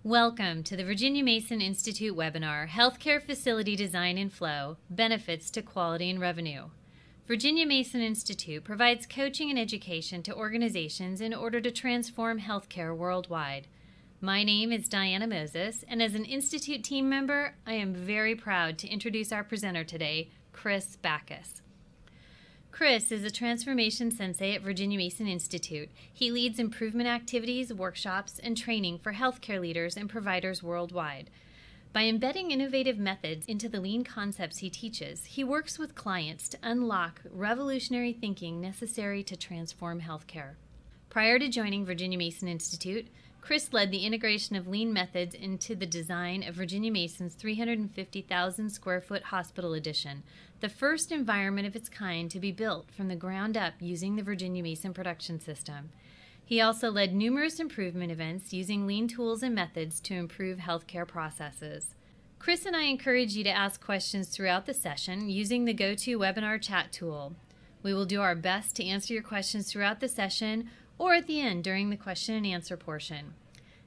Welcome to the Virginia Mason Institute webinar, Healthcare Facility Design and Flow, Benefits to Quality and Revenue. Virginia Mason Institute provides coaching and education to organizations in order to transform healthcare worldwide. My name is Diana Moses, and as an Institute team member, I am very proud to introduce our presenter today, Chris Backous. Chris is a transformation sensei at Virginia Mason Institute. He leads improvement activities, workshops, and training for healthcare leaders and providers worldwide. By embedding innovative methods into the lean concepts he teaches, he works with clients to unlock revolutionary thinking necessary to transform healthcare. Prior to joining Virginia Mason Institute, Chris led the integration of lean methods into the design of Virginia Mason's 350,000 square foot hospital addition, the first environment of its kind to be built from the ground up using the Virginia Mason production system. He also led numerous improvement events using lean tools and methods to improve healthcare processes. Chris and I encourage you to ask questions throughout the session using the GoToWebinar chat tool. We will do our best to answer your questions throughout the session or at the end during the question and answer portion.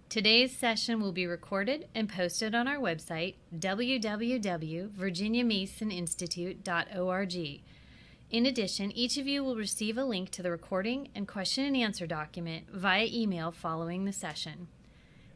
Today's session will be recorded and posted on our website, www.virginiamasoninstitute.org. In addition, each of you will receive a link to the recording and question and answer document via email following the session.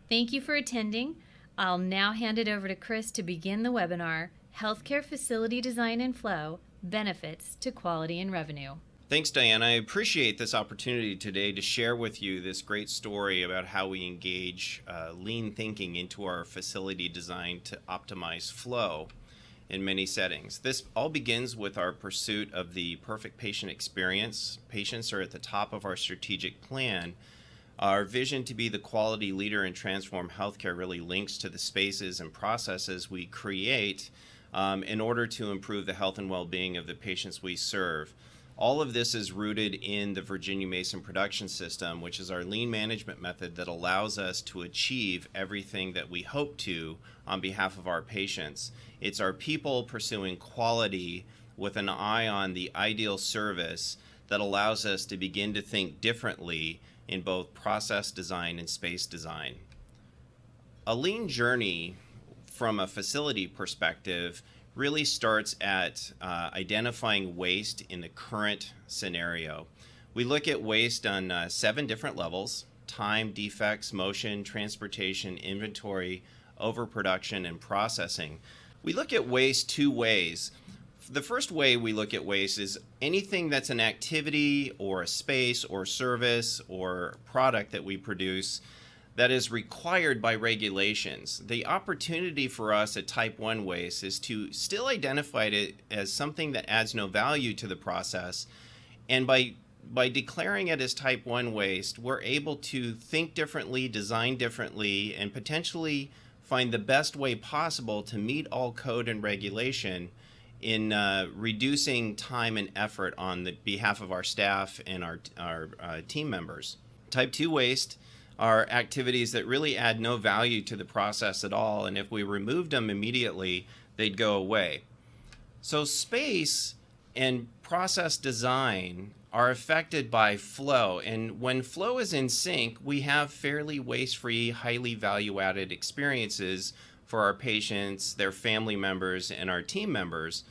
Thank you for attending. I'll now hand it over to Chris to begin the webinar, Healthcare Facility Design and Flow, Benefits to Quality and Revenue. Thanks, Diane. I appreciate this opportunity today to share with you this great story about how we engage lean thinking into our facility design to optimize flow in many settings. This all begins with our pursuit of the perfect patient experience. Patients are at the top of our strategic plan. Our vision to be the quality leader in transform healthcare really links to the spaces and processes we create in order to improve the health and well-being of the patients we serve. All of this is rooted in the Virginia Mason production system, which is our lean management method that allows us to achieve everything that we hope to on behalf of our patients. It's our people pursuing quality with an eye on the ideal service that allows us to begin to think differently in both process design and space design. A lean journey from a facility perspective really starts at identifying waste in the current scenario. We look at waste on 7 different levels: time, defects, motion, transportation, inventory, overproduction, and processing. We look at waste 2 ways. The first way we look at waste is anything that's an activity or a space or service or product that we produce that is required by regulations. The opportunity for us at Type 1 waste is to still identify it as something that adds no value to the process, and by declaring it as Type 1 waste, we're able to think differently, design differently, and potentially find the best way possible to meet all code and regulation in reducing time and effort on the behalf of our staff and our team members. Type 2 waste are activities that really add no value to the process at all, and if we removed them immediately, they'd go away. So space and process design are affected by flow, and when flow is in sync, we have fairly waste-free, highly value-added experiences for our patients, their family members, and our team members.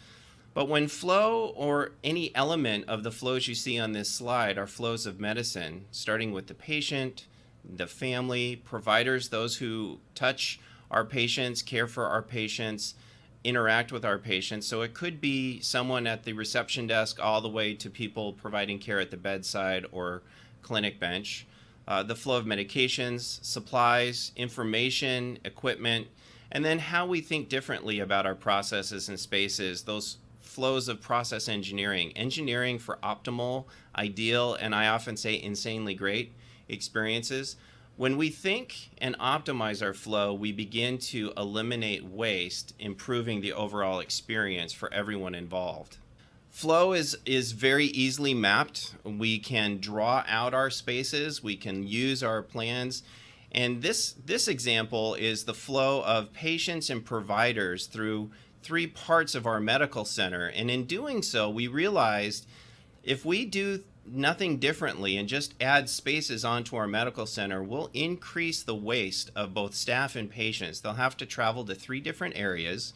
But when flow, or any element of the flows you see on this slide, are flows of medicine, starting with the patient, the family, providers, those who touch our patients, care for our patients, interact with our patients. So it could be someone at the reception desk all the way to people providing care at the bedside or clinic bench. The flow of medications, supplies, information, equipment, and then how we think differently about our processes and spaces, those flows of process engineering for optimal, ideal, and I often say insanely great experiences. When we think and optimize our flow, we begin to eliminate waste, improving the overall experience for everyone involved. Flow is very easily mapped. We can draw out our spaces, we can use our plans, and this example is the flow of patients and providers through 3 parts of our medical center. And in doing so, we realized if we do nothing differently and just add spaces onto our medical center, we'll increase the waste of both staff and patients. They'll have to travel to 3 different areas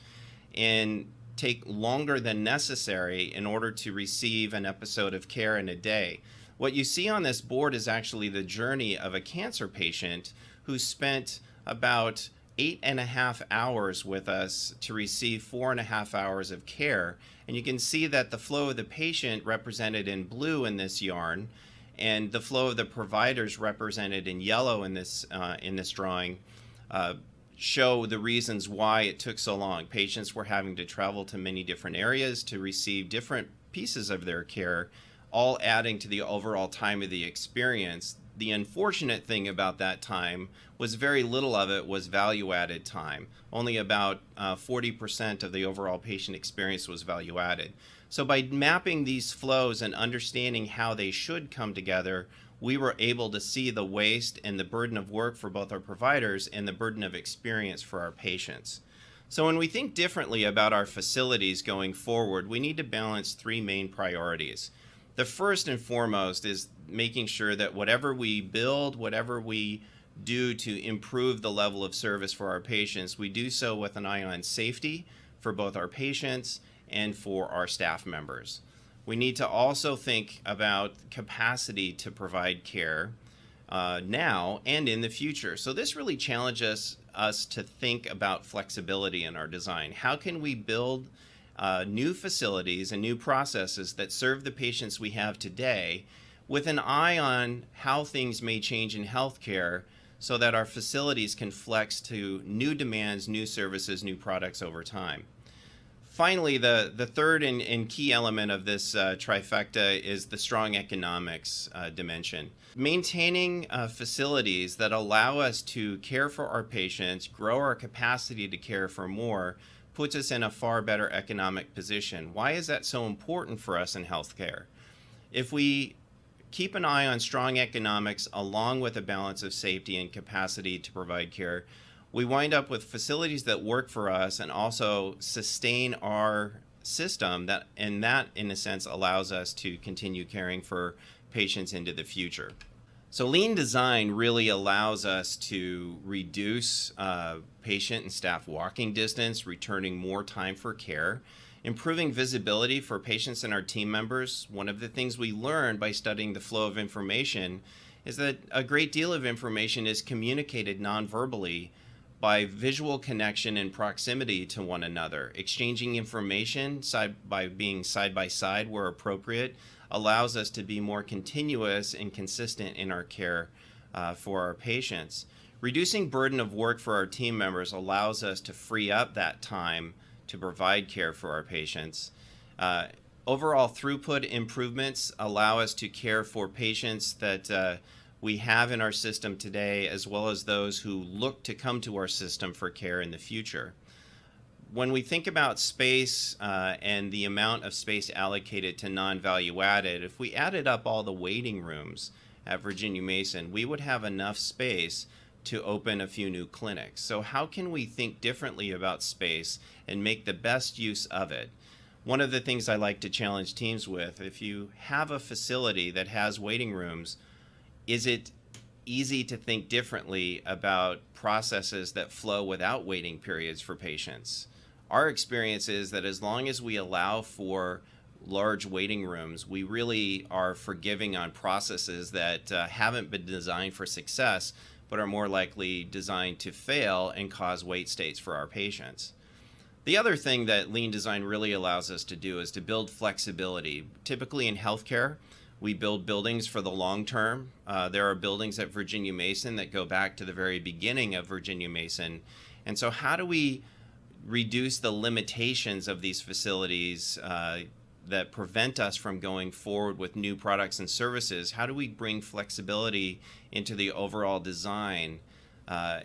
and take longer than necessary in order to receive an episode of care in a day. What you see on this board is actually the journey of a cancer patient who spent about 8.5 hours with us to receive 4.5 hours of care. And you can see that the flow of the patient represented in blue in this yarn, and the flow of the providers represented in yellow in this drawing show the reasons why it took so long. Patients were having to travel to many different areas to receive different pieces of their care, all adding to the overall time of the experience. The unfortunate thing about that time was very little of it was value-added time. Only about 40% of the overall patient experience was value-added. So by mapping these flows and understanding how they should come together, we were able to see the waste and the burden of work for both our providers and the burden of experience for our patients. So when we think differently about our facilities going forward, we need to balance 3 main priorities. The first and foremost is making sure that whatever we build, whatever we do to improve the level of service for our patients, we do so with an eye on safety for both our patients and for our staff members. We need to also think about capacity to provide care now and in the future. So this really challenges us to think about flexibility in our design. How can we build new facilities and new processes that serve the patients we have today with an eye on how things may change in healthcare so that our facilities can flex to new demands, new services, new products over time. Finally, the third and key element of this trifecta is the strong economics dimension. Maintaining facilities that allow us to care for our patients, grow our capacity to care for more, puts us in a far better economic position. Why is that so important for us in healthcare? If we keep an eye on strong economics along with a balance of safety and capacity to provide care, we wind up with facilities that work for us and also sustain our system, and that in a sense allows us to continue caring for patients into the future. So lean design really allows us to reduce patient and staff walking distance, returning more time for care, improving visibility for patients and our team members. One of the things we learned by studying the flow of information is that a great deal of information is communicated non-verbally by visual connection and proximity to one another. Exchanging information by being side by side where appropriate allows us to be more continuous and consistent in our care for our patients. Reducing burden of work for our team members allows us to free up that time to provide care for our patients. Overall throughput improvements allow us to care for patients that we have in our system today, as well as those who look to come to our system for care in the future. When we think about space and the amount of space allocated to non-value added, if we added up all the waiting rooms at Virginia Mason, we would have enough space to open a few new clinics. So how can we think differently about space and make the best use of it? One of the things I like to challenge teams with, if you have a facility that has waiting rooms, is it easy to think differently about processes that flow without waiting periods for patients? Our experience is that as long as we allow for large waiting rooms, we really are forgiving on processes that haven't been designed for success, but are more likely designed to fail and cause wait states for our patients. The other thing that lean design really allows us to do is to build flexibility. Typically in healthcare, we build buildings for the long term. There are buildings at Virginia Mason that go back to the very beginning of Virginia Mason. And so how do we reduce the limitations of these facilities that prevent us from going forward with new products and services? How do we bring flexibility into the overall design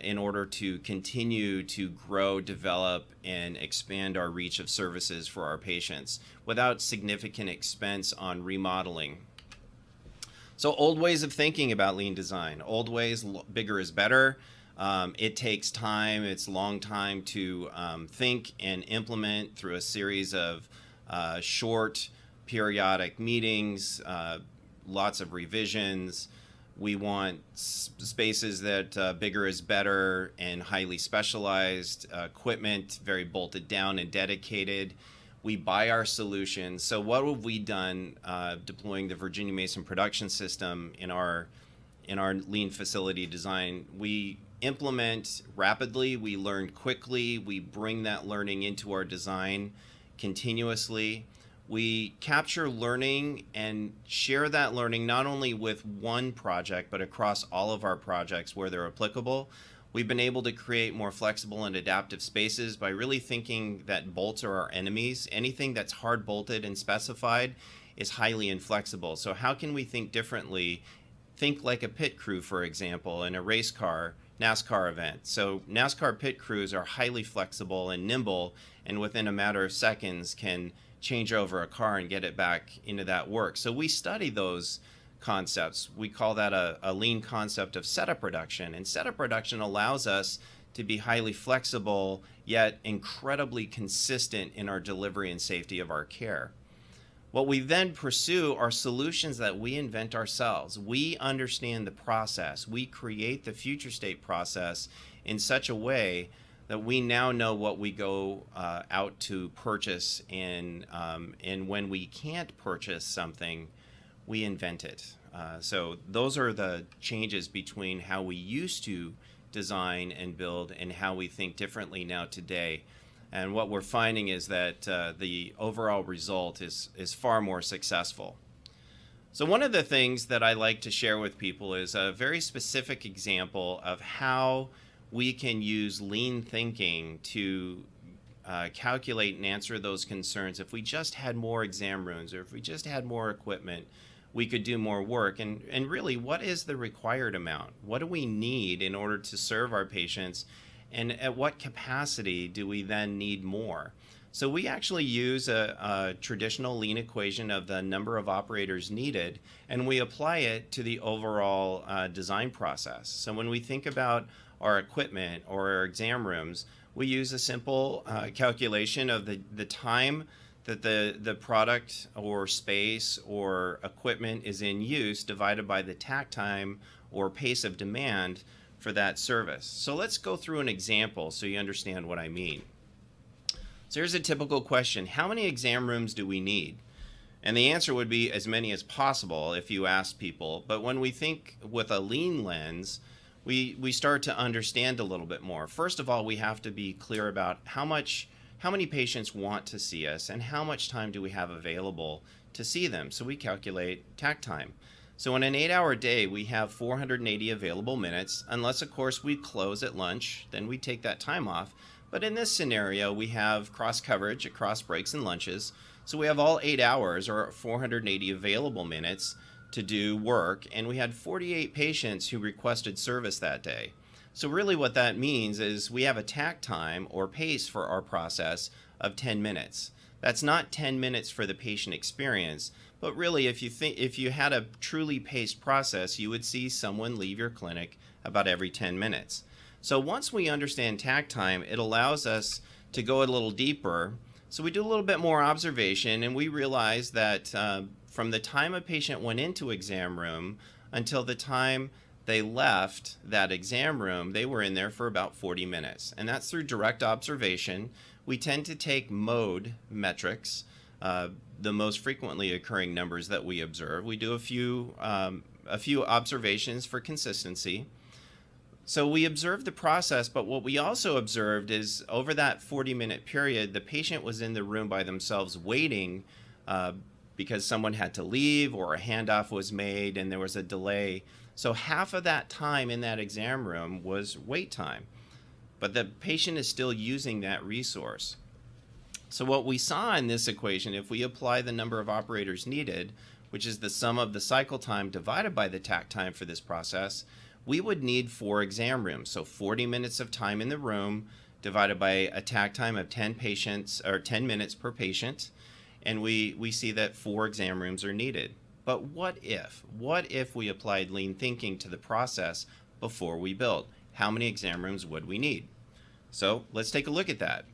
in order to continue to grow, develop, and expand our reach of services for our patients without significant expense on remodeling? So old ways of thinking about lean design. Old ways, bigger is better. It takes time. It's a long time to think and implement through a series of short periodic meetings, lots of revisions. We want spaces that bigger is better and highly specialized equipment, very bolted down and dedicated. We buy our solutions. So what have we done deploying the Virginia Mason production system in our lean facility design? We implement rapidly, we learn quickly, we bring that learning into our design continuously. We capture learning and share that learning not only with one project, but across all of our projects where they're applicable. We've been able to create more flexible and adaptive spaces by really thinking that bolts are our enemies. Anything that's hard bolted and specified is highly inflexible. So how can we think differently? Think like a pit crew, for example, in a race car, NASCAR event. So NASCAR pit crews are highly flexible and nimble, and within a matter of seconds can change over a car and get it back into that work. So we study those concepts. We call that a lean concept of setup reduction. And setup reduction allows us to be highly flexible, yet incredibly consistent in our delivery and safety of our care. What we then pursue are solutions that we invent ourselves. We understand the process. We create the future state process in such a way that we now know what we go out to purchase, and when we can't purchase something, we invent it. So those are the changes between how we used to design and build and how we think differently now today. And what we're finding is that the overall result is far more successful. So one of the things that I like to share with people is a very specific example of how we can use lean thinking to calculate and answer those concerns. If we just had more exam rooms, or if we just had more equipment, we could do more work. And really, what is the required amount? What do we need in order to serve our patients? And at what capacity do we then need more? So we actually use a traditional lean equation of the number of operators needed, and we apply it to the overall design process. So when we think about our equipment or our exam rooms, we use a simple calculation of the time that the product or space or equipment is in use divided by the takt time or pace of demand for that service. So let's go through an example so you understand what I mean. So here's a typical question: how many exam rooms do we need? And the answer would be as many as possible if you ask people. But when we think with a lean lens, we start to understand a little bit more. First of all, we have to be clear about how many patients want to see us and how much time do we have available to see them. So we calculate takt time. So in an 8-hour day, we have 480 available minutes, unless of course we close at lunch, then we take that time off. But in this scenario, we have cross coverage across breaks and lunches. So we have all 8 hours or 480 available minutes to do work, and we had 48 patients who requested service that day. So really what that means is we have a takt time or pace for our process of 10 minutes. That's not 10 minutes for the patient experience, but really if you had a truly paced process, you would see someone leave your clinic about every 10 minutes. So once we understand takt time, it allows us to go a little deeper. So we do a little bit more observation, and we realize that from the time a patient went into exam room until the time they left that exam room, they were in there for about 40 minutes. And that's through direct observation. We tend to take mode metrics, the most frequently occurring numbers that we observe. We do a few observations for consistency. So we observed the process, but what we also observed is over that 40-minute period, the patient was in the room by themselves waiting because someone had to leave or a handoff was made and there was a delay. So half of that time in that exam room was wait time, but the patient is still using that resource. So what we saw in this equation, if we apply the number of operators needed, which is the sum of the cycle time divided by the takt time for this process, we would need 4 exam rooms. So 40 minutes of time in the room divided by a takt time of 10 minutes per patient, and we see that 4 exam rooms are needed. But what if we applied lean thinking to the process before we built? How many exam rooms would we need? So let's take a look at that.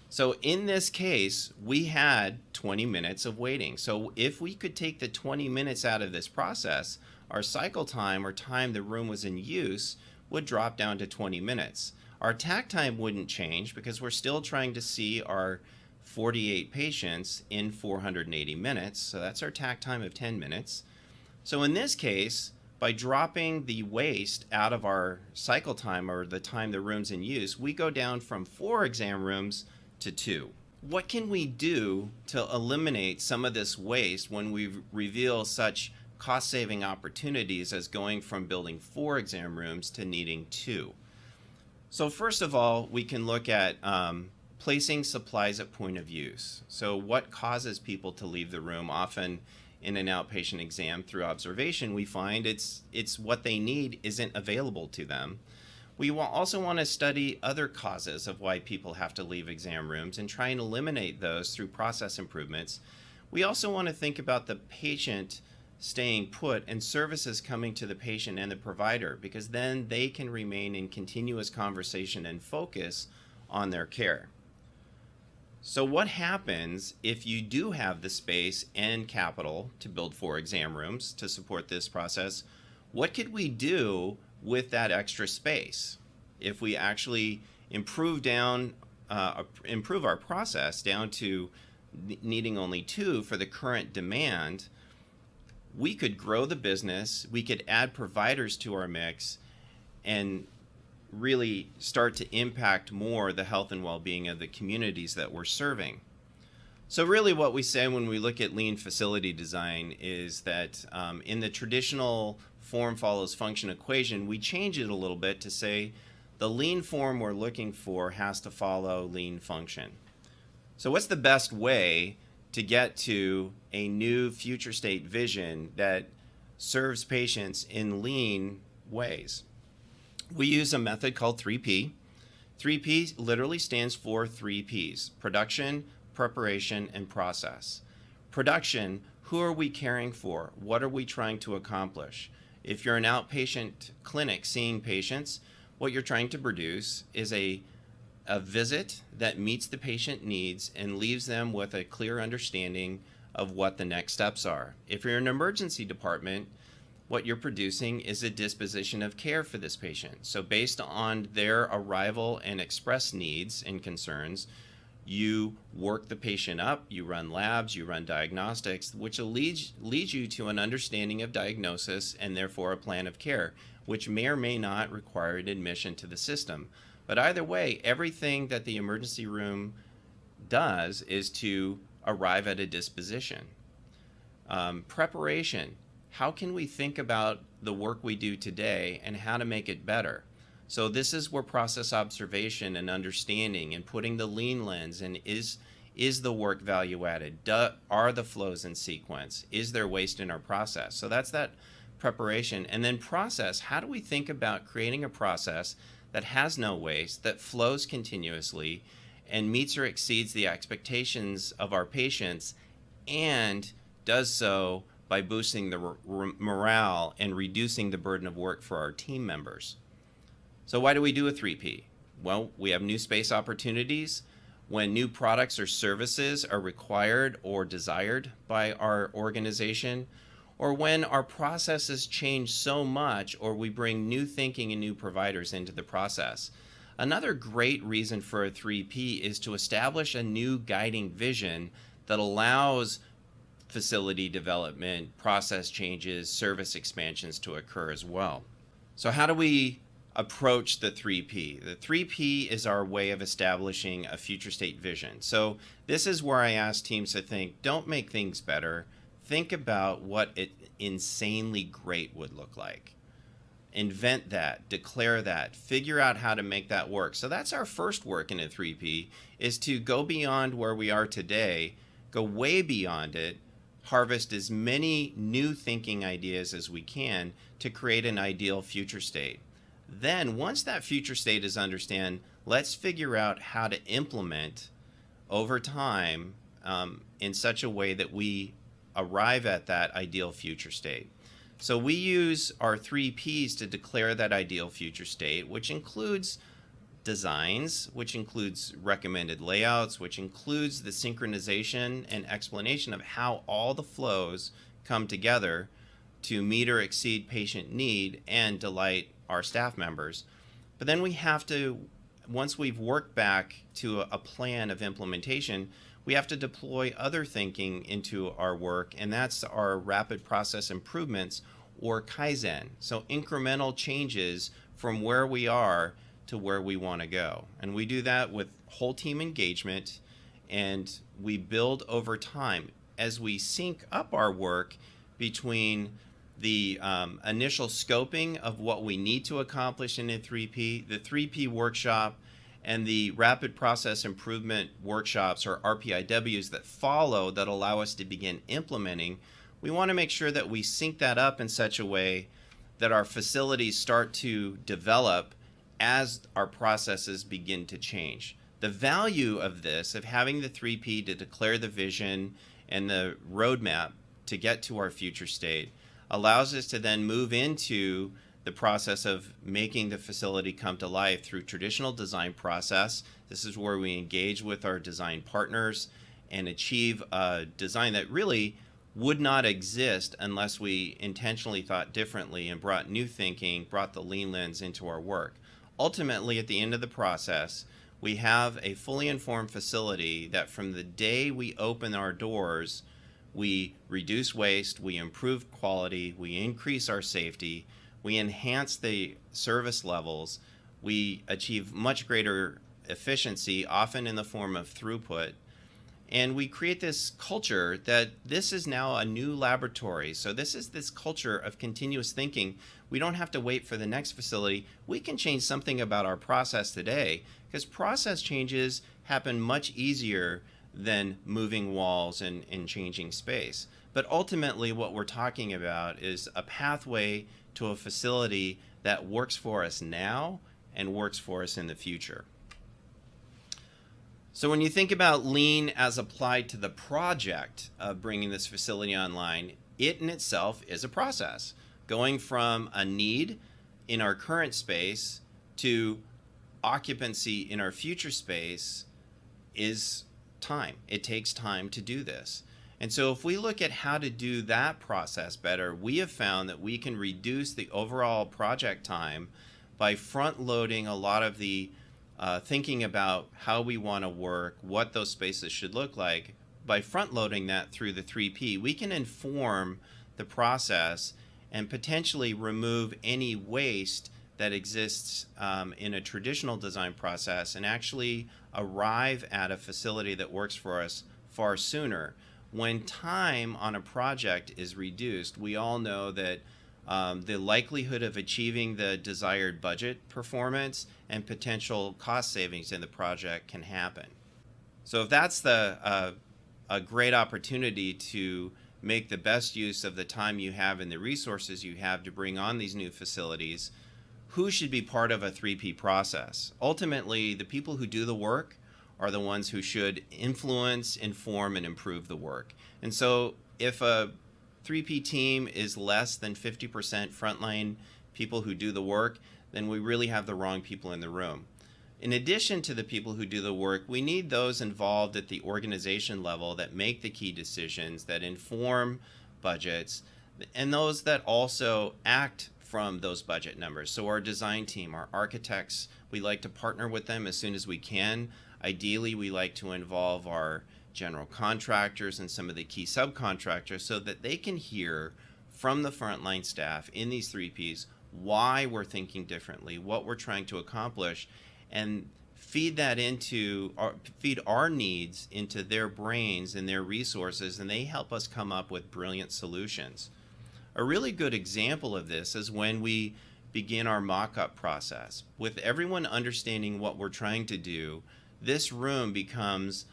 So in this case, we had 20 minutes of waiting. So if we could take the 20 minutes out of this process, our cycle time, or time the room was in use, would drop down to 20 minutes. Our tack time wouldn't change because we're still trying to see our 48 patients in 480 minutes. So that's our tack time of 10 minutes. So in this case, by dropping the waste out of our cycle time, or the time the room's in use, we go down from 4 exam rooms to 2. What can we do to eliminate some of this waste when we reveal such cost-saving opportunities as going from building 4 exam rooms to needing 2? So first of all, we can look at placing supplies at point of use. So what causes people to leave the room? Often in an outpatient exam, through observation, we find it's what they need isn't available to them. We will also want to study other causes of why people have to leave exam rooms and try and eliminate those through process improvements. We also want to think about the patient staying put and services coming to the patient and the provider, because then they can remain in continuous conversation and focus on their care. So what happens if you do have the space and capital to build 4 exam rooms to support this process? What could we do with that extra space if we actually improve our process down to needing only 2 for the current demand? We could grow the business, we could add providers to our mix, and really start to impact more the health and well-being of the communities that we're serving. So really what we say when we look at lean facility design is that in the traditional form follows function equation, we change it a little bit to say the lean form we're looking for has to follow lean function. So what's the best way to get to a new future state vision that serves patients in lean ways? We use a method called 3P. 3P literally stands for 3 Ps: production, preparation, and process. Production: who are we caring for? What are we trying to accomplish? If you're an outpatient clinic seeing patients, what you're trying to produce is a visit that meets the patient needs and leaves them with a clear understanding of what the next steps are. If you're an emergency department, what you're producing is a disposition of care for this patient. So based on their arrival and express needs and concerns, you work the patient up, you run labs, you run diagnostics, which will lead you to an understanding of diagnosis and therefore a plan of care, which may or may not require an admission to the system. But either way, everything that the emergency room does is to arrive at a disposition. Preparation: how can we think about the work we do today and how to make it better? So this is where process observation and understanding and putting the lean lens and is the work value added? Are the flows in sequence? Is there waste in our process? So that's that preparation. And then process: how do we think about creating a process that has no waste, that flows continuously and meets or exceeds the expectations of our patients, and does so by boosting the morale and reducing the burden of work for our team members? So why do we do a 3P? Well, we have new space opportunities. When new products or services are required or desired by our organization, or when our processes change so much, or we bring new thinking and new providers into the process. Another great reason for a 3P is to establish a new guiding vision that allows facility development, process changes, service expansions to occur as well. So how do we approach the 3P? The 3P is our way of establishing a future state vision. So this is where I ask teams to think, don't make things better. Think about what it insanely great would look like. Invent that, declare that, figure out how to make that work. So that's our first work in a 3P, is to go beyond where we are today, go way beyond it, harvest as many new thinking ideas as we can to create an ideal future state. Then once that future state is understood, let's figure out how to implement over time in such a way that we arrive at that ideal future state. So we use our 3 Ps to declare that ideal future state, which includes designs, which includes recommended layouts, which includes the synchronization and explanation of how all the flows come together to meet or exceed patient need and delight our staff members. But then we have to, once we've worked back to a plan of implementation, we have to deploy other thinking into our work, and that's our rapid process improvements, or Kaizen. So incremental changes from where we are to where we want to go. And we do that with whole team engagement, and we build over time as we sync up our work between the initial scoping of what we need to accomplish in a 3P, the 3P workshop, and the rapid process improvement workshops, or RPIWs, that follow that allow us to begin implementing. We want to make sure that we sync that up in such a way that our facilities start to develop as our processes begin to change. The value of this, of having the 3P to declare the vision and the roadmap to get to our future state, allows us to then move into the process of making the facility come to life through traditional design process. This is where we engage with our design partners and achieve a design that really would not exist unless we intentionally thought differently and brought new thinking, brought the lean lens into our work. Ultimately, at the end of the process, we have a fully informed facility that from the day we open our doors, we reduce waste, we improve quality, we increase our safety, we enhance the service levels, we achieve much greater efficiency, often in the form of throughput, and we create this culture that this is now a new laboratory. So this is this culture of continuous thinking. We don't have to wait for the next facility. We can change something about our process today, because process changes happen much easier than moving walls and changing space. But ultimately, what we're talking about is a pathway to a facility that works for us now and works for us in the future. So when you think about lean as applied to the project of bringing this facility online, it in itself is a process. Going from a need in our current space to occupancy in our future space is time. It takes time to do this. And so if we look at how to do that process better, we have found that we can reduce the overall project time by front loading a lot of the thinking about how we want to work, what those spaces should look like. By front loading that through the 3P, we can inform the process and potentially remove any waste that exists in a traditional design process and actually arrive at a facility that works for us far sooner. When time on a project is reduced, we all know that the likelihood of achieving the desired budget performance and potential cost savings in the project can happen. So if that's a great opportunity to make the best use of the time you have and the resources you have to bring on these new facilities, who should be part of a 3P process? Ultimately, the people who do the work are the ones who should influence, inform, and improve the work. And so if a 3P team is less than 50% frontline people who do the work, then we really have the wrong people in the room. In addition to the people who do the work, we need those involved at the organization level that make the key decisions, that inform budgets, and those that also act from those budget numbers. So our design team, our architects, we like to partner with them as soon as we can. Ideally, we like to involve our general contractors and some of the key subcontractors so that they can hear from the frontline staff in these 3Ps why we're thinking differently, what we're trying to accomplish, and feed our needs into their brains and their resources, and they help us come up with brilliant solutions. A really good example of this is when we begin our mock-up process. With everyone understanding what we're trying to do, this room becomes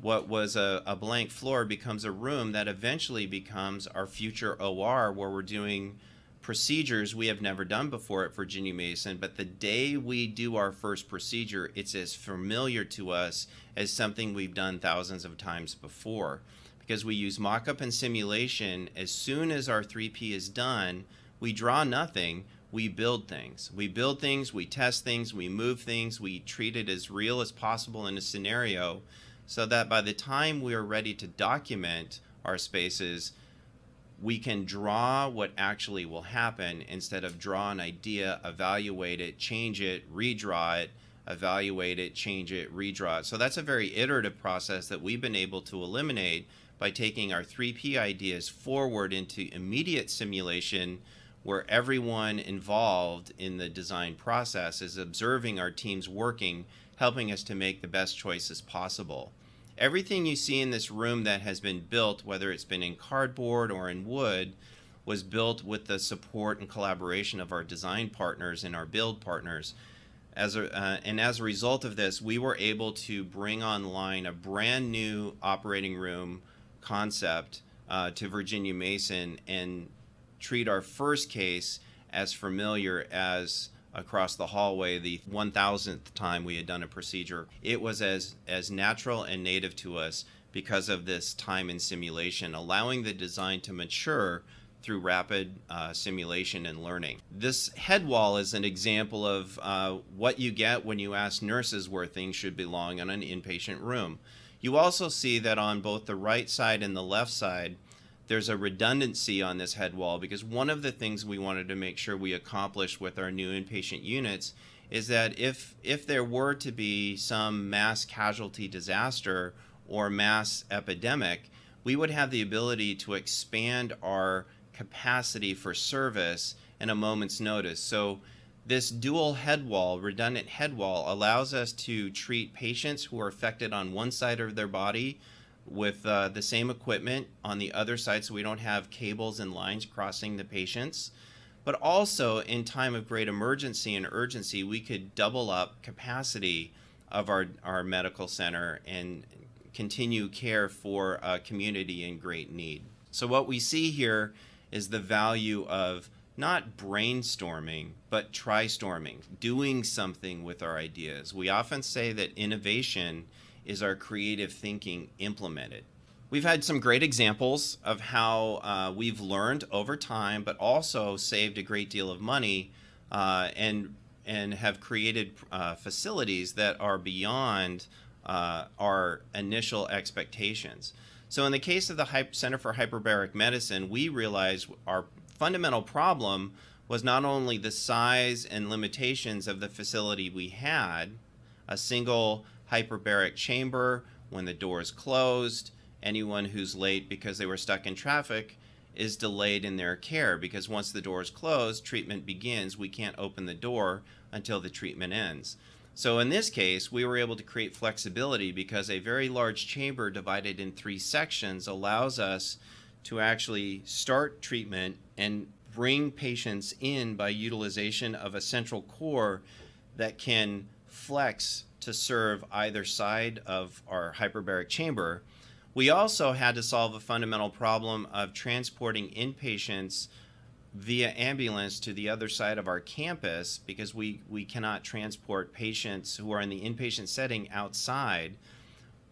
what was a blank floor becomes a room that eventually becomes our future OR, where we're doing procedures we have never done before at Virginia Mason. But the day we do our first procedure, it's as familiar to us as something we've done thousands of times before. Because we use mock-up and simulation, as soon as our 3P is done, we draw nothing. we build things. We build things, we test things, we move things, we treat it as real as possible in a scenario so that by the time we are ready to document our spaces, we can draw what actually will happen instead of draw an idea, evaluate it, change it, redraw it, evaluate it, change it, redraw it. So that's a very iterative process that we've been able to eliminate by taking our 3P ideas forward into immediate simulation, where everyone involved in the design process is observing our teams working, helping us to make the best choices possible. Everything you see in this room that has been built, whether it's been in cardboard or in wood, was built with the support and collaboration of our design partners and our build partners. And as a result of this, we were able to bring online a brand new operating room concept to Virginia Mason and treat our first case as familiar as across the hallway the 1000th time we had done a procedure. It was as natural and native to us because of this time in simulation, allowing the design to mature through rapid simulation and learning. This head wall is an example of what you get when you ask nurses where things should belong in an inpatient room. You also see that on both the right side and the left side, there's a redundancy on this head wall, because one of the things we wanted to make sure we accomplished with our new inpatient units is that if there were to be some mass casualty disaster or mass epidemic, we would have the ability to expand our capacity for service in a moment's notice. So this dual head wall, redundant head wall, allows us to treat patients who are affected on one side of their body with the same equipment on the other side, so we don't have cables and lines crossing the patients. But also, in time of great emergency and urgency, we could double up capacity of our medical center and continue care for a community in great need. So what we see here is the value of not brainstorming, but tristorming, doing something with our ideas. We often say that innovation is our creative thinking implemented. We've had some great examples of how we've learned over time, but also saved a great deal of money and have created facilities that are beyond our initial expectations. So in the case of the Center for Hyperbaric Medicine, we realized our fundamental problem was not only the size and limitations of the facility we had, a single hyperbaric chamber, when the door is closed, anyone who's late because they were stuck in traffic is delayed in their care, because once the door is closed, treatment begins. We can't open the door until the treatment ends. So in this case, we were able to create flexibility because a very large chamber divided in 3 sections allows us to actually start treatment and bring patients in by utilization of a central core that can flex to serve either side of our hyperbaric chamber. We also had to solve a fundamental problem of transporting inpatients via ambulance to the other side of our campus, because we cannot transport patients who are in the inpatient setting outside.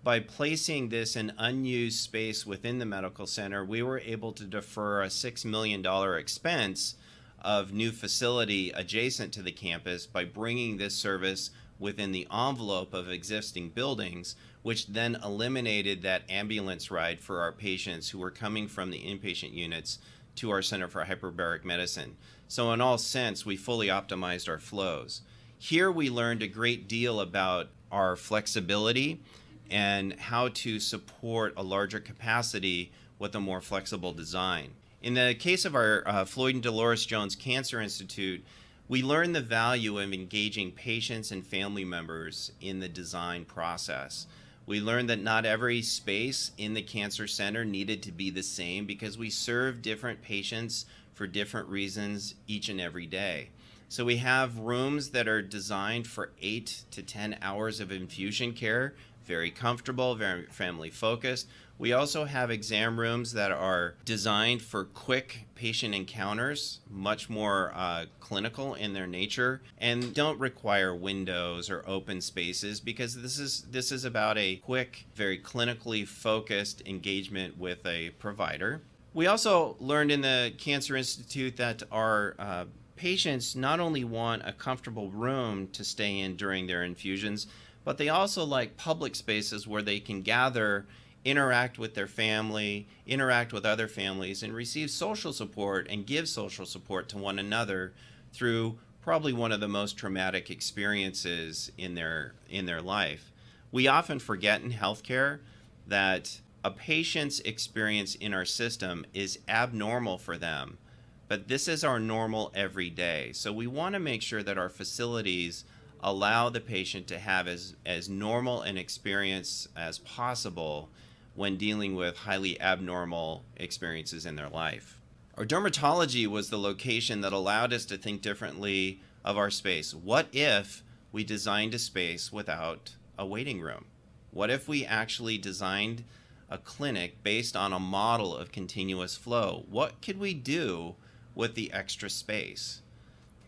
By placing this in unused space within the medical center, we were able to defer a $6 million expense of new facility adjacent to the campus by bringing this service within the envelope of existing buildings, which then eliminated that ambulance ride for our patients who were coming from the inpatient units to our Center for Hyperbaric Medicine. So in all sense, we fully optimized our flows. Here we learned a great deal about our flexibility and how to support a larger capacity with a more flexible design. In the case of our Floyd and Delores Jones Cancer Institute, we learned the value of engaging patients and family members in the design process. We learned that not every space in the cancer center needed to be the same, because we serve different patients for different reasons each and every day. So we have rooms that are designed for 8 to 10 hours of infusion care, very comfortable, very family focused. We also have exam rooms that are designed for quick patient encounters, much more clinical in their nature, and don't require windows or open spaces, because this is about a quick, very clinically focused engagement with a provider. We also learned in the Cancer Institute that our patients not only want a comfortable room to stay in during their infusions, but they also like public spaces where they can gather, interact with their family, interact with other families, and receive social support and give social support to one another through probably one of the most traumatic experiences in their life. We often forget in healthcare that a patient's experience in our system is abnormal for them, but this is our normal every day. So we want to make sure that our facilities allow the patient to have as normal an experience as possible when dealing with highly abnormal experiences in their life. Our dermatology was the location that allowed us to think differently of our space. What if we designed a space without a waiting room? What if we actually designed a clinic based on a model of continuous flow? What could we do with the extra space?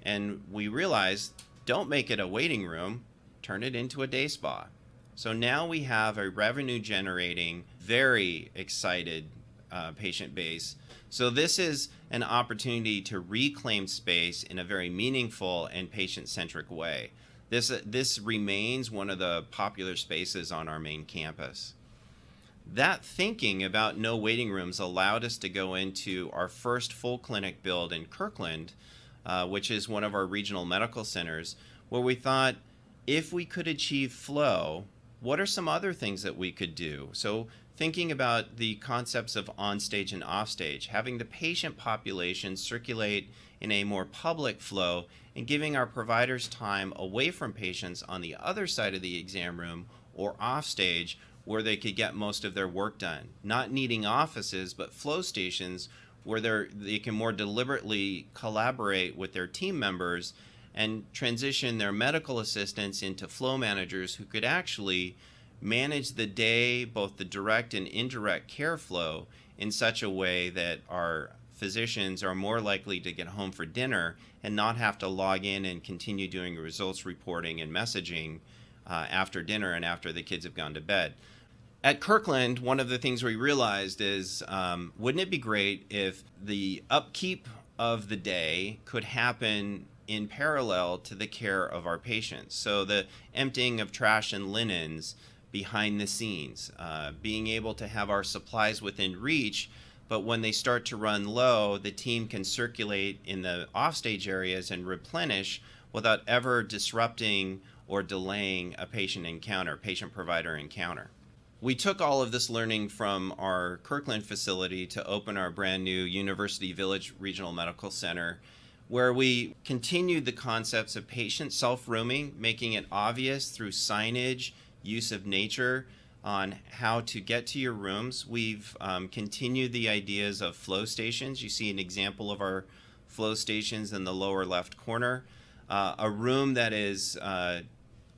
And we realized, don't make it a waiting room, turn it into a day spa. So now we have a revenue generating, very excited patient base. So this is an opportunity to reclaim space in a very meaningful and patient-centric way. This remains one of the popular spaces on our main campus. That thinking about no waiting rooms allowed us to go into our first full clinic build in Kirkland, which is one of our regional medical centers, where we thought, if we could achieve flow, what are some other things that we could do? So thinking about the concepts of onstage and offstage, having the patient population circulate in a more public flow, and giving our providers time away from patients on the other side of the exam room or offstage where they could get most of their work done. Not needing offices, but flow stations where they can more deliberately collaborate with their team members and transition their medical assistants into flow managers who could actually manage the day, both the direct and indirect care flow, in such a way that our physicians are more likely to get home for dinner and not have to log in and continue doing results reporting and messaging after dinner and after the kids have gone to bed. At Kirkland, one of the things we realized is, wouldn't it be great if the upkeep of the day could happen in parallel to the care of our patients? So the emptying of trash and linens behind the scenes, being able to have our supplies within reach, but when they start to run low, the team can circulate in the offstage areas and replenish without ever disrupting or delaying a patient-provider encounter. We took all of this learning from our Kirkland facility to open our brand new University Village Regional Medical Center, where we continued the concepts of patient self-rooming, making it obvious through signage, use of nature, on how to get to your rooms. We've continued the ideas of flow stations. You see an example of our flow stations in the lower left corner. A room that is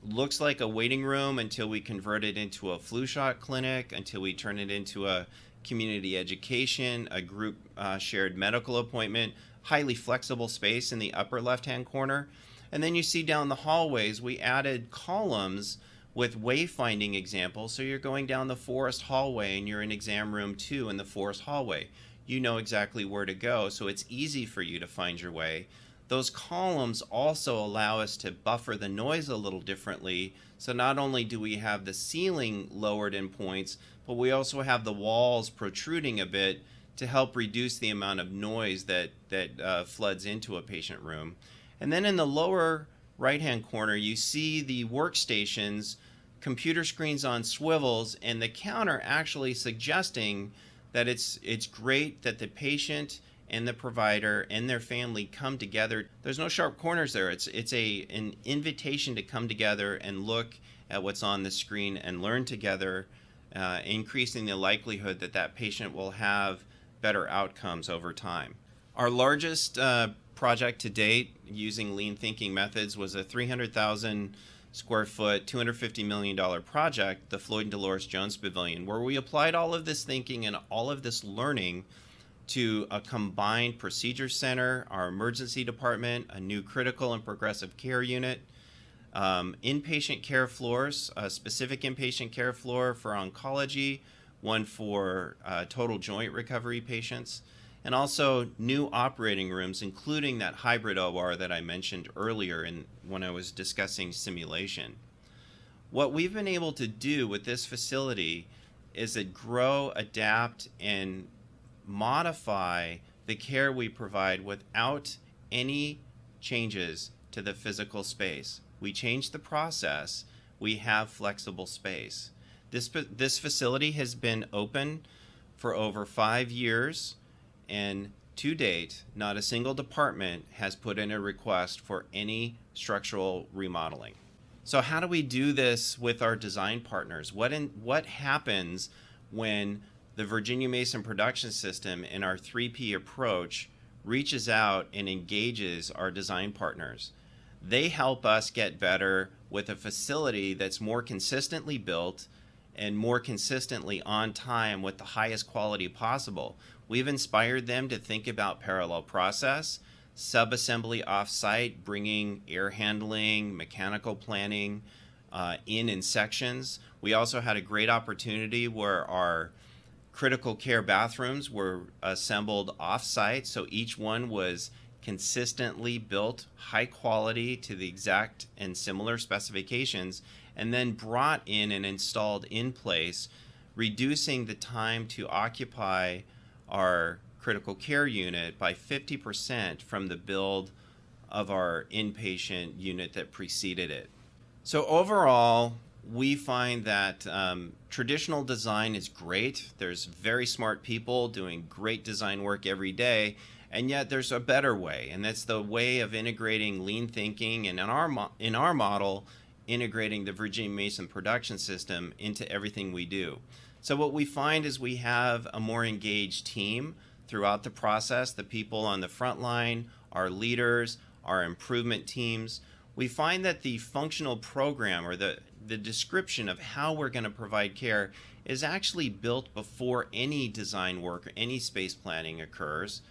looks like a waiting room until we convert it into a flu shot clinic, until we turn it into a community education, a group shared medical appointment, highly flexible space in the upper left-hand corner. And then you see down the hallways, we added columns with wayfinding examples. So you're going down the forest hallway and you're in exam room 2 in the forest hallway. You know exactly where to go, so it's easy for you to find your way. Those columns also allow us to buffer the noise a little differently. So not only do we have the ceiling lowered in points, but we also have the walls protruding a bit to help reduce the amount of noise that floods into a patient room. And then in the lower right-hand corner, you see the workstations, computer screens on swivels, and the counter actually suggesting that it's great that the patient and the provider and their family come together. There's no sharp corners there. It's an invitation to come together and look at what's on the screen and learn together, increasing the likelihood that that patient will have better outcomes over time. Our largest project to date using lean thinking methods was a 300,000 square foot, $250 million project, the Floyd and Delores Jones Pavilion, where we applied all of this thinking and all of this learning to a combined procedure center, our emergency department, a new critical and progressive care unit, inpatient care floors, a specific inpatient care floor for oncology, one for total joint recovery patients, and also new operating rooms, including that hybrid OR that I mentioned earlier when I was discussing simulation. What we've been able to do with this facility is to grow, adapt, and modify the care we provide without any changes to the physical space. We change the process, we have flexible space. This facility has been open for over 5 years, and to date, not a single department has put in a request for any structural remodeling. So how do we do this with our design partners? What happens when the Virginia Mason production system and our 3P approach reaches out and engages our design partners? They help us get better with a facility that's more consistently built and more consistently on time with the highest quality possible. We've inspired them to think about parallel process, sub-assembly off-site, bringing air handling, mechanical planning in sections. We also had a great opportunity where our critical care bathrooms were assembled off-site, so each one was consistently built, high quality to the exact and similar specifications, and then brought in and installed in place, reducing the time to occupy our critical care unit by 50% from the build of our inpatient unit that preceded it. So overall, we find that traditional design is great. There's very smart people doing great design work every day, and yet there's a better way, and that's the way of integrating lean thinking, and in our model, integrating the Virginia Mason production system into everything we do. So what we find is we have a more engaged team throughout the process, the people on the front line, our leaders, our improvement teams. We find that the functional program, or the description of how we're going to provide care, is actually built before any design work or any space planning occurs,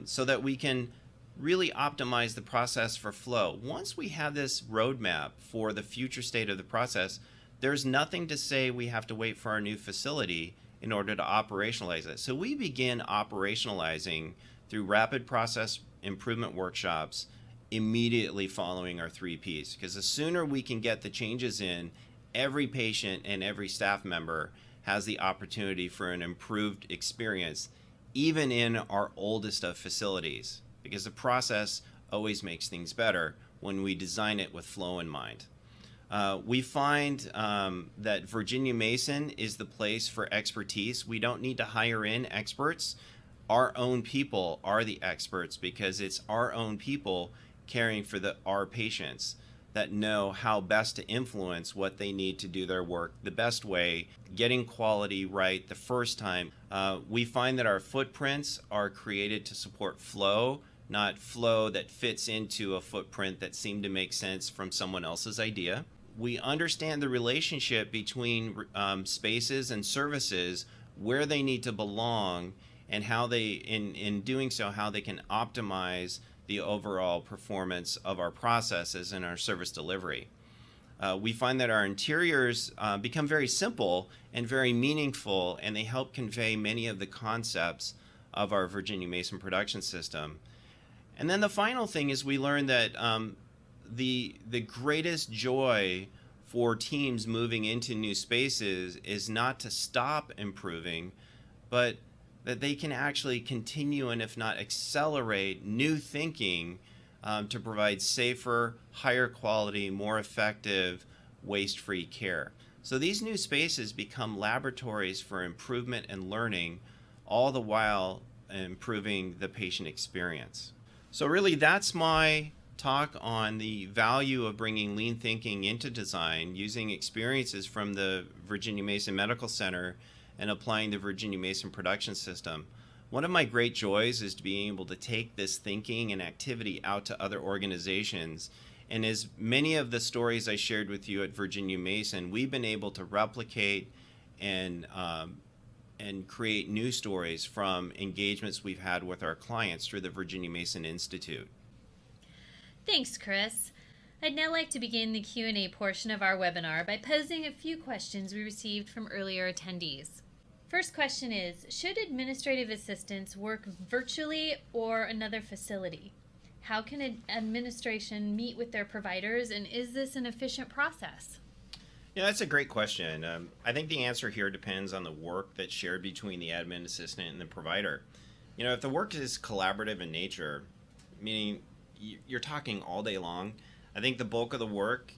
so that we can really optimize the process for flow. Once we have this roadmap for the future state of the process, there's nothing to say we have to wait for our new facility in order to operationalize it. So we begin operationalizing through rapid process improvement workshops immediately following our 3Ps, because the sooner we can get the changes in, every patient and every staff member has the opportunity for an improved experience, even in our oldest of facilities, because the process always makes things better when we design it with flow in mind. We find that Virginia Mason is the place for expertise. We don't need to hire in experts. Our own people are the experts, because it's our own people caring for our patients that know how best to influence what they need to do their work the best way, getting quality right the first time. We find that our footprints are created to support flow, not flow that fits into a footprint that seemed to make sense from someone else's idea. We understand the relationship between spaces and services, where they need to belong, and how they, in doing so, how they can optimize the overall performance of our processes and our service delivery. We find that our interiors become very simple and very meaningful, and they help convey many of the concepts of our Virginia Mason production system. And then the final thing is we learn that the greatest joy for teams moving into new spaces is not to stop improving, but that they can actually continue, and if not accelerate, new thinking to provide safer, higher quality, more effective, waste-free care. So these new spaces become laboratories for improvement and learning, all the while improving the patient experience. So really, that's my talk on the value of bringing lean thinking into design, using experiences from the Virginia Mason Medical Center and applying the Virginia Mason production system. One of my great joys is to be able to take this thinking and activity out to other organizations. And as many of the stories I shared with you at Virginia Mason, we've been able to replicate and create new stories from engagements we've had with our clients through the Virginia Mason Institute. Thanks, Chris. I'd now like to begin the Q&A portion of our webinar by posing a few questions we received from earlier attendees. First question is, should administrative assistants work virtually or another facility? How can administration meet with their providers, and is this an efficient process? Yeah, that's a great question. I think the answer here depends on the work that's shared between the admin assistant and the provider. If the work is collaborative in nature, meaning you're talking all day long, I think the bulk of the work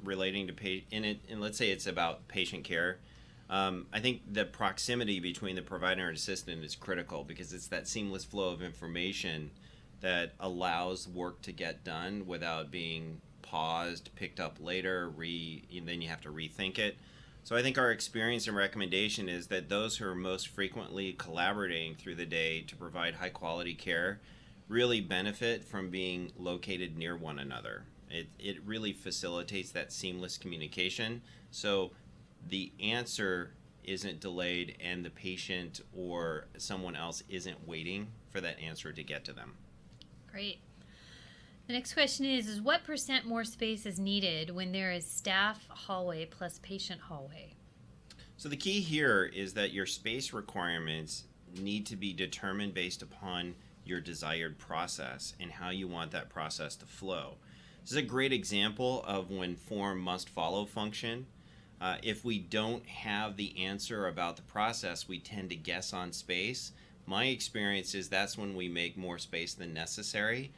relating to and let's say it's about patient care, I think the proximity between the provider and assistant is critical because it's that seamless flow of information that allows work to get done without being paused, picked up later, and then you have to rethink it. So I think our experience and recommendation is that those who are most frequently collaborating through the day to provide high quality care really benefit from being located near one another. It really facilitates that seamless communication. So the answer isn't delayed and the patient or someone else isn't waiting for that answer to get to them. Great. The next question is what % more space is needed when there is staff hallway plus patient hallway? So the key here is that your space requirements need to be determined based upon your desired process and how you want that process to flow. This is a great example of when form must follow function. If we don't have the answer about the process, we tend to guess on space. My experience is that's when we make more space than necessary.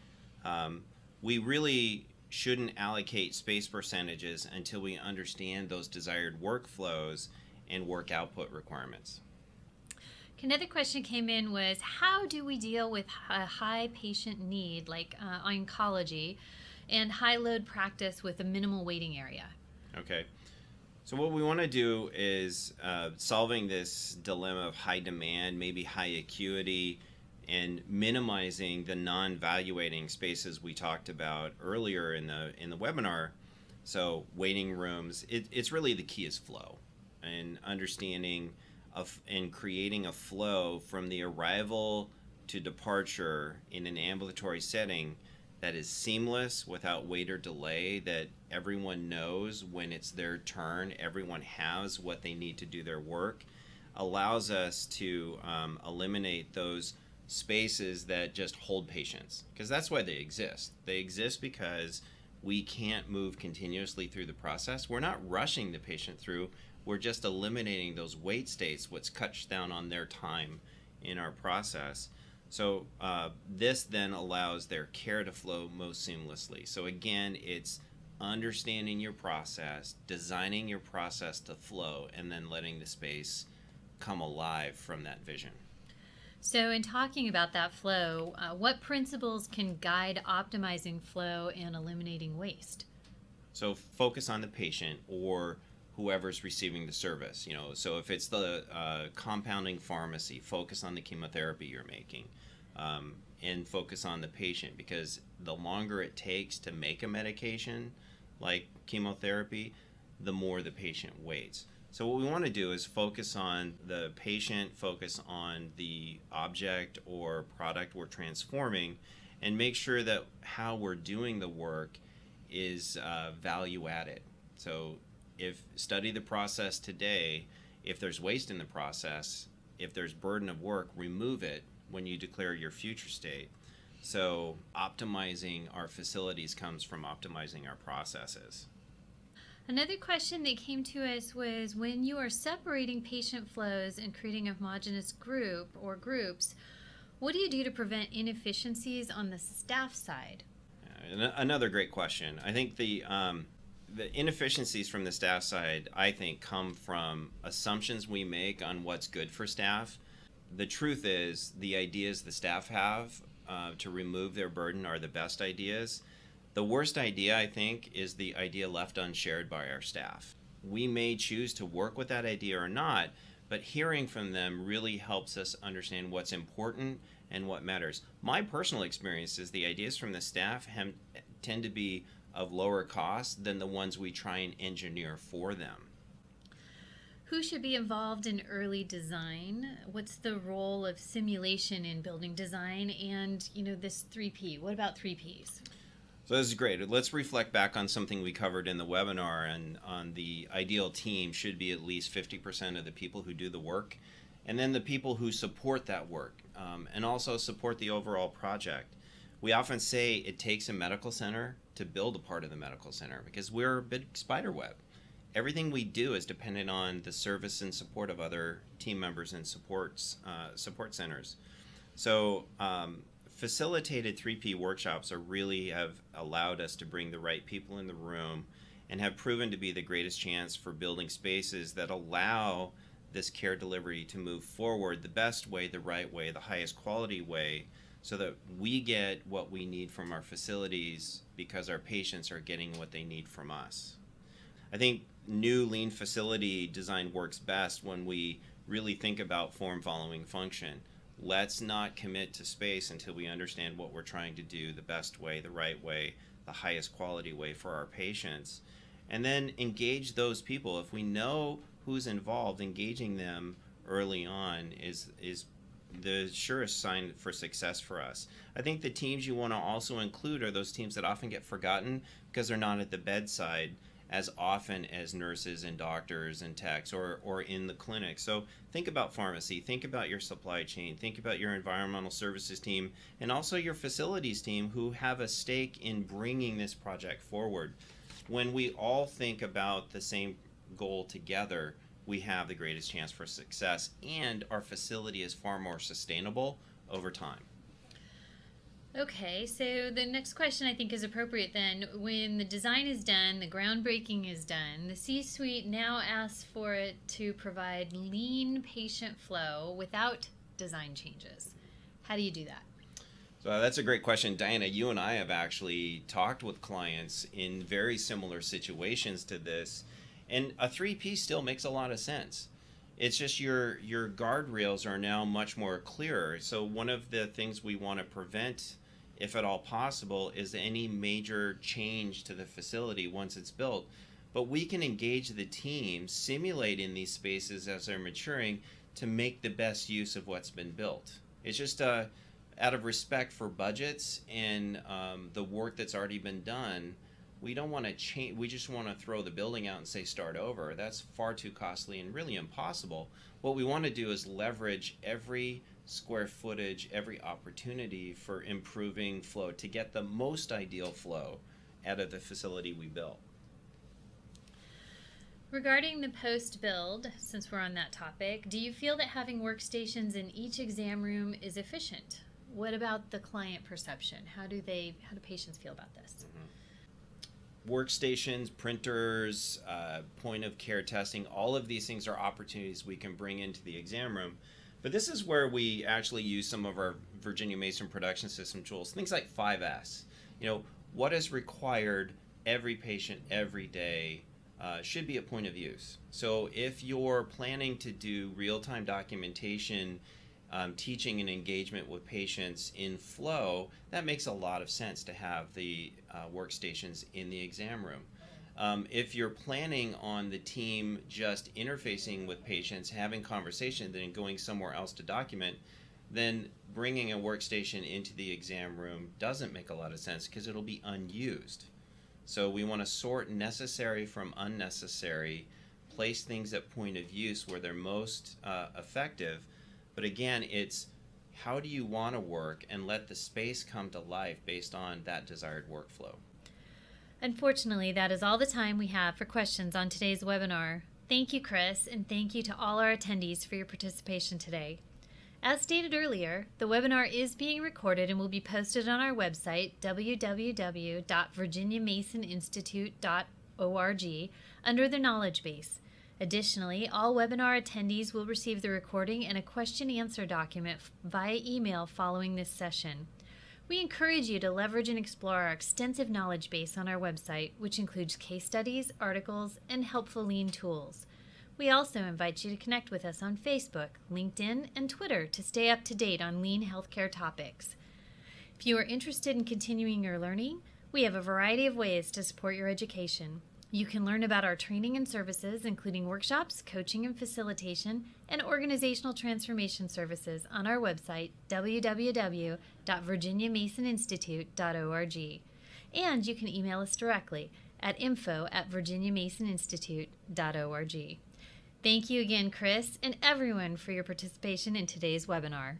We really shouldn't allocate space percentages until we understand those desired workflows and work output requirements. Another question came in was, how do we deal with a high patient need like oncology and high load practice with a minimal waiting area? Okay. So what we want to do is solving this dilemma of high demand, maybe high acuity, and minimizing the non-valuating spaces we talked about earlier in the webinar. So waiting rooms, it's really the key is flow and understanding and creating a flow from the arrival to departure in an ambulatory setting that is seamless without wait or delay, that everyone knows when it's their turn, everyone has what they need to do their work, allows us to eliminate those spaces that just hold patients, because that's why they exist. They exist because we can't move continuously through the process. We're not rushing the patient through. We're just eliminating those wait states, which cuts down on their time in our process. So this then allows their care to flow most seamlessly. So again, it's understanding your process, designing your process to flow, and then letting the space come alive from that vision. So in talking about that flow, what principles can guide optimizing flow and eliminating waste? So focus on the patient or whoever's receiving the service. So if it's the compounding pharmacy, focus on the chemotherapy you're making, and focus on the patient, because the longer it takes to make a medication like chemotherapy, the more the patient waits. So what we want to do is focus on the patient, focus on the object or product we're transforming, and make sure that how we're doing the work is value added. So study the process today. If there's waste in the process, if there's burden of work, remove it when you declare your future state. So optimizing our facilities comes from optimizing our processes. Another question that came to us was, when you are separating patient flows and creating a homogeneous group or groups, what do you do to prevent inefficiencies on the staff side? Another great question. I think the inefficiencies from the staff side, I think, come from assumptions we make on what's good for staff. The truth is, the ideas the staff have to remove their burden are the best ideas. The worst idea, I think, is the idea left unshared by our staff. We may choose to work with that idea or not, but hearing from them really helps us understand what's important and what matters. My personal experience is the ideas from the staff tend to be of lower cost than the ones we try and engineer for them. Who should be involved in early design? What's the role of simulation in building design? And, this 3P, what about 3Ps? So this is great. Let's reflect back on something we covered in the webinar, and on the ideal team should be at least 50% of the people who do the work, and then the people who support that work, and also support the overall project. We often say it takes a medical center to build a part of the medical center because we're a big spider web. Everything we do is dependent on the service and support of other team members and support centers. So facilitated 3P workshops really have allowed us to bring the right people in the room and have proven to be the greatest chance for building spaces that allow this care delivery to move forward the best way, the right way, the highest quality way, so that we get what we need from our facilities because our patients are getting what they need from us. I think new lean facility design works best when we really think about form following function. Let's not commit to space until we understand what we're trying to do the best way, the right way, the highest quality way for our patients. And then engage those people. If we know who's involved, engaging them early on is the surest sign for success for us. I think the teams you want to also include are those teams that often get forgotten because they're not at the bedside as often as nurses and doctors and techs or in the clinic. So think about pharmacy, think about your supply chain, think about your environmental services team, and also your facilities team who have a stake in bringing this project forward. When we all think about the same goal together, we have the greatest chance for success, and our facility is far more sustainable over time. Okay, so the next question I think is appropriate then. When the design is done, the groundbreaking is done, the C-suite now asks for it to provide lean patient flow without design changes. How do you do that? So that's a great question. Diana, you and I have actually talked with clients in very similar situations to this, and a 3P still makes a lot of sense. It's just your guardrails are now much more clearer. So one of the things we want to prevent, if at all possible, is any major change to the facility once it's built. But we can engage the team, simulate in these spaces as they're maturing to make the best use of what's been built. It's just out of respect for budgets and the work that's already been done, we don't want to change. We just want to throw the building out and say start over. That's far too costly and really impossible. What we want to do is leverage every square footage, every opportunity for improving flow to get the most ideal flow out of the facility we built. Regarding the post-build, since we're on that topic, do you feel that having workstations in each exam room is efficient? What about the client perception? How do patients feel about this? Workstations, printers, point of care testing, all of these things are opportunities we can bring into the exam room. But this is where we actually use some of our Virginia Mason production system tools, things like 5S. What is required every patient every day should be a point of use. So if you're planning to do real-time documentation, teaching and engagement with patients in flow, that makes a lot of sense to have the workstations in the exam room. If you're planning on the team just interfacing with patients, having conversation, then going somewhere else to document, then bringing a workstation into the exam room doesn't make a lot of sense because it'll be unused. So we want to sort necessary from unnecessary, place things at point of use where they're most effective. But again, it's how do you want to work and let the space come to life based on that desired workflow. Unfortunately, that is all the time we have for questions on today's webinar. Thank you, Chris, and thank you to all our attendees for your participation today. As stated earlier, the webinar is being recorded and will be posted on our website, www.virginiamasoninstitute.org, under the Knowledge Base. Additionally, all webinar attendees will receive the recording and a question-answer document via email following this session. We encourage you to leverage and explore our extensive knowledge base on our website, which includes case studies, articles, and helpful lean tools. We also invite you to connect with us on Facebook, LinkedIn, and Twitter to stay up to date on lean healthcare topics. If you are interested in continuing your learning, we have a variety of ways to support your education. You can learn about our training and services, including workshops, coaching and facilitation, and organizational transformation services on our website, www.virginiamasoninstitute.org. And you can email us directly at info@virginiamasoninstitute.org. Thank you again, Chris, and everyone for your participation in today's webinar.